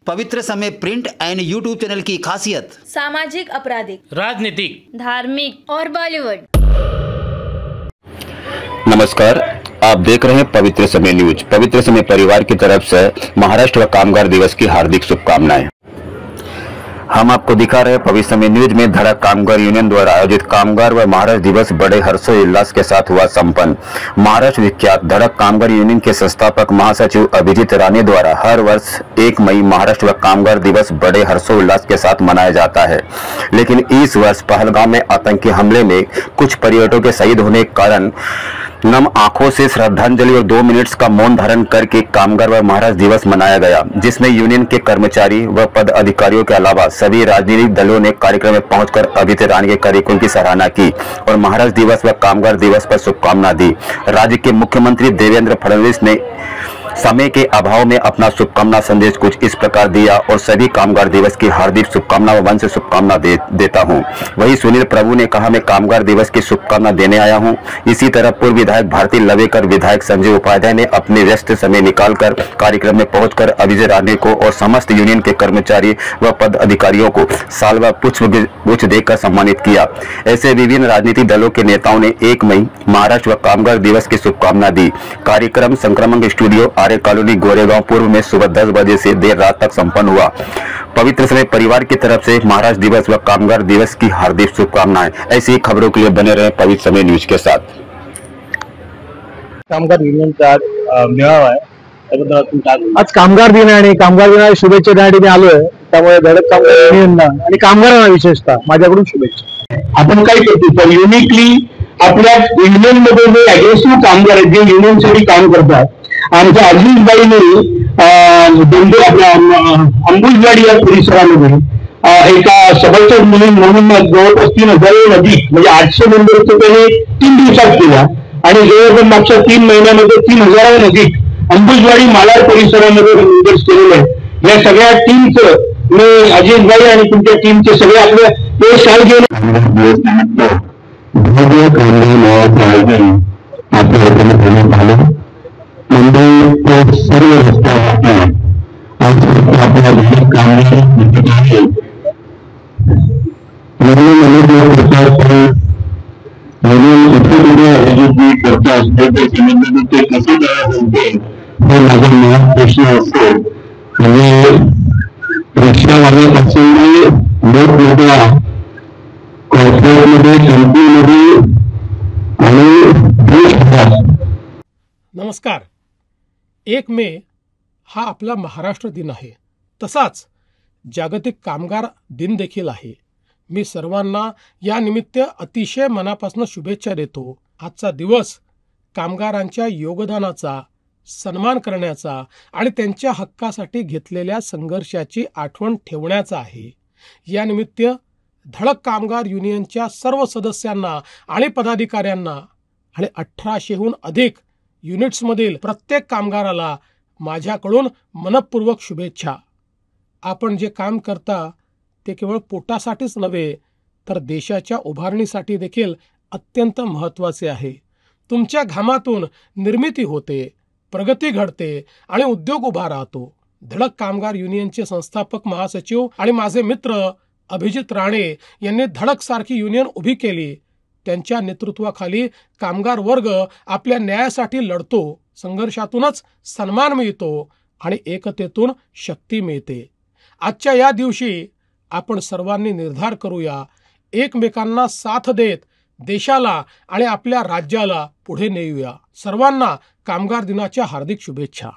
पवित्र समय print end YouTube channel की खासियत सामाजिक, आपराधिक, राजनीतिक, धार्मिक और बॉलीवुड। नमस्कार, आप देख रहे हैं पवित्र समय न्यूज। पवित्र समय परिवार की तरफ से महाराष्ट्र कामगार दिवस की हार्दिक शुभकामनाएं। हम आपको दिखा रहे हैं पवित्र समय न्यूज में धड़क कामगार यूनियन द्वारा आयोजित कामगार व महाराष्ट्र दिवस बड़े हर्षोल्लास के साथ हुआ संपन्न। महाराष्ट्र विख्यात धड़क कामगार यूनियन के संस्थापक महासचिव अभिजीत राणे द्वारा हर वर्ष 1 मई महाराष्ट्र कामगार दिवस बड़े हर्षोल्लास के साथ मनाया जाता है, लेकिन इस वर्ष पहलगाम में आतंकी हमले में कुछ पर्यटकों के शहीद होने के कारण नम आंखों से श्रद्धांजलि और 2 मिनट्स का मौन धारण करके कामगार व महाराष्ट्र दिवस मनाया गया, जिसमें यूनियन के कर्मचारी व पद अधिकारियों के अलावा सभी राजनीतिक दलों ने कार्यक्रम में पहुंचकर अभिजीत राणे के कार्यक्रम की सराहना की और महाराष्ट्र दिवस व कामगार दिवस पर शुभकामना दी। राज्य के मुख्यमंत्री देवेंद्र फडणवीस ने समय के अभाव में अपना शुभकामना संदेश कुछ इस प्रकार दिया और सभी कामगार दिवस की हार्दिक शुभकामना व मन से शुभकामना देता हूं। वही सुनील प्रभु ने कहा, मैं कामगार दिवस की शुभकामना देने आया हूं। इसी तरह पूर्व विधायक भारती लवेकर, विधायक संजय उपाध्याय ने अपने व्यस्त समय निकालकर कार्यक्रम में पहुंचकर अभिजीत राणे को और समस्त यूनियन के कर्मचारी व पद अधिकारियों को साल व पुष्प देकर सम्मानित किया। ऐसे विभिन्न राजनीतिक दलों के नेताओं ने 1 मई महाराष्ट्र व कामगार दिवस की शुभकामना दी। कार्यक्रम संक्रमण स्टूडियो आर्य कॉलोनी गोरेगांव पूर्व में सुबह 10 बजे से देर रात तक संपन्न हुआ। पवित्र समय परिवार की तरफ से महाराष्ट्र दिवस व कामगार दिवस की हार्दिक शुभकामनाएं। ऐसी खबरों के लिए बने रहे पवित्र समय न्यूज के साथ। कामगार युनियनचा मेळावा आहे, त्याबद्दल आपण काय बोलू? आज कामगार दिन आहे आणि कामगार दिनाच्या शुभेच्छा देण्यासाठी आलोय, त्यामुळे धडक कामगार युनियनला आणि कामगारांना विशेषतः माझ्याकडून शुभेच्छा। आपण काय करतो तर युनिकली आपल्या युनियन मध्ये जे अग्रेसिव्ह कामगार आहेत, जे युनियनसाठी काम करतात, आमच्या अजितबाईंनी दोंडे आपल्या अंबुजवाडी या परिसरामध्ये एका सबलच्या मुली म्हणून जवळपास 3000 अधिक म्हणजे 800 मेंबरचं त्यांनी 3 दिवसात केला आणि जवळपास मागच्या 3 महिन्यामध्ये 3000 अधिक अंबुजवाडी मालाड परिसरामध्ये मेंबर्स केलेले आहेत। या सगळ्या टीमचं मी अजितबाई आणि तुमच्या टीमचे सगळे आपले ते शाल घेऊन भव्य कामगार मेळाव्याचं आयोजन आपल्या वतीने करण्यात आलं। मुंबई सर्व रस्त्यावर आज आपल्या घरी कामगार दिसत आहेत। आयोजित करता असते ते संबंधित ते कसे करायचे हे माझा मुळात प्रश्न असतो। म्हणजे रिक्षावाल्यापासून मोठमोठ्या कॉर्पोरेटमध्ये, कंपनीमध्ये आणि देशभरात। नमस्कार। 1 मे हा आपला महाराष्ट्र दिन आहे, तसाच जागतिक कामगार दिन देखील आहे। मी सर्वांना या निमित्त अतिशय मनापासून शुभेच्छा देतो। आजचा दिवस कामगारांच्या योगदानाचा, सन्मान करण्याचा आणि त्यांच्या हक्कासाठी घेतलेल्या संघर्षाची आठवण ठेवण्याचा आहे। या निमित्त धडक कामगार युनियनच्या सर्व सदस्यांना आणि पदाधिकाऱ्यांना आणि 1800हून अधिक युनिट्समधील प्रत्येक कामगाराला माझ्याकडून मनपूर्वक शुभेच्छा। आपण जे काम करता ते केवळ पोटासाठीच नव्हे तर देशाच्या उभारणीसाठी देखील अत्यंत महत्त्वाचे आहे। तुमच्या घामातून निर्मिती होते, प्रगती घडते आणि उद्योग उभा राहतो। धडक कामगार युनियनचे संस्थापक महासचिव आणि माझे मित्र अभिजीत राणे यांनी धडक सारखी युनियन उभी केली। त्यांच्या नेतृत्वाखाली कामगार वर्ग आपल्या न्यायासाठी लढतो, संघर्षातूनच सन्मान मिळतो आणि एकतेतून शक्ती मिळते। आजच्या या दिवशी आपण सर्वांनी निर्धार करूया, एकमेकांना साथ देत देशाला आणि आपल्या राज्याला पुढे नेऊया। सर्वांना कामगार दिनाच्या हार्दिक शुभेच्छा।